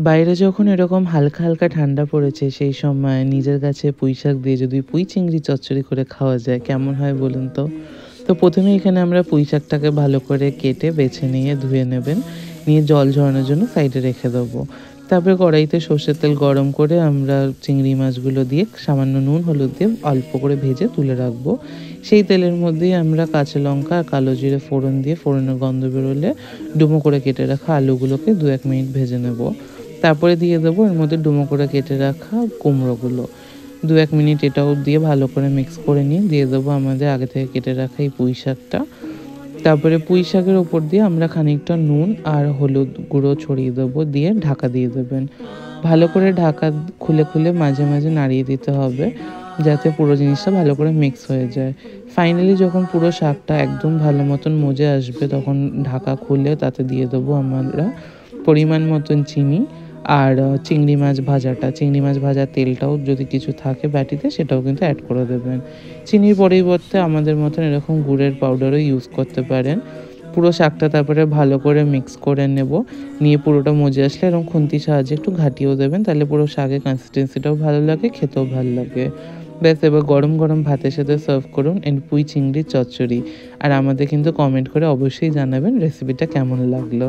বাইরে যখন এরকম হালকা হালকা ঠান্ডা পড়েছে সেই সময় নিজের গাছে পুঁই শাক দিয়ে যদি পুঁই চিংড়ি চচ্চড়ি করে খাওয়া যায় কেমন হয় বলুন তো। তো প্রথমে এখানে আমরা পুঁই শাকটাকে ভালো করে কেটে বেছে নিয়ে ধুয়ে নেবেন, নিয়ে জল ঝরানোর জন্য সাইডে রেখে দেবো। তারপরে কড়াইতে সর্ষের তেল গরম করে আমরা চিংড়ি মাছগুলো দিয়ে সামান্য নুন হলুদ দিয়ে অল্প করে ভেজে তুলে রাখবো। সেই তেলের মধ্যেই আমরা কাঁচা লঙ্কা আর কালো জিরে ফোড়ন দিয়ে ফোড়নের গন্ধ বেরোলে ডুমো করে কেটে রাখা আলুগুলোকে 2-1 মিনিট ভেজে নেব। তারপরে দিয়ে দেবো এর মধ্যে ডুমো করে কেটে রাখা কুমড়োগুলো। 2-1 মিনিট এটাও দিয়ে ভালো করে মিক্স করে নিয়ে দিয়ে দেবো আমাদের আগে থেকে কেটে রাখা এই পুঁই শাকটা। তারপরে পুঁই শাকের ওপর দিয়ে আমরা খানিকটা নুন আর হলুদ গুঁড়ো ছড়িয়ে দেবো, দিয়ে ঢাকা দিয়ে দেবেন। ভালো করে ঢাকা খুলে খুলে মাঝে মাঝে নাড়িয়ে দিতে হবে যাতে পুরো জিনিসটা ভালো করে মিক্স হয়ে যায়। ফাইনালি যখন পুরো শাকটা একদম ভালো মতন মজে আসবে তখন ঢাকা খুলে তাতে দিয়ে দেবো আমরা পরিমাণ মতন চিনি আর চিংড়ি মাছ ভাজার তেলটাও যদি কিছু থাকে বাটিতে সেটাও কিন্তু অ্যাড করে দেবেন। চিনির পরিবর্তে আমাদের মতন এরকম গুড়ের পাউডারও ইউজ করতে পারেন। পুরো শাকটা তারপরে ভালো করে মিক্স করে নেব, নিয়ে পুরোটা মজে আসলে এরকম খুন্তির সাহায্যে একটু ঘাটিয়েও দেবেন, তাহলে পুরো শাকের কনসিস্টেন্সিটাও ভালো লাগে, খেতেও ভালো লাগে। ব্যাস এবার গরম গরম ভাতের সাথে সার্ভ করুন এই পুঁই চিংড়ির চচ্চড়ি। আর আমাদের কিন্তু কমেন্ট করে অবশ্যই জানাবেন রেসিপিটা কেমন লাগলো।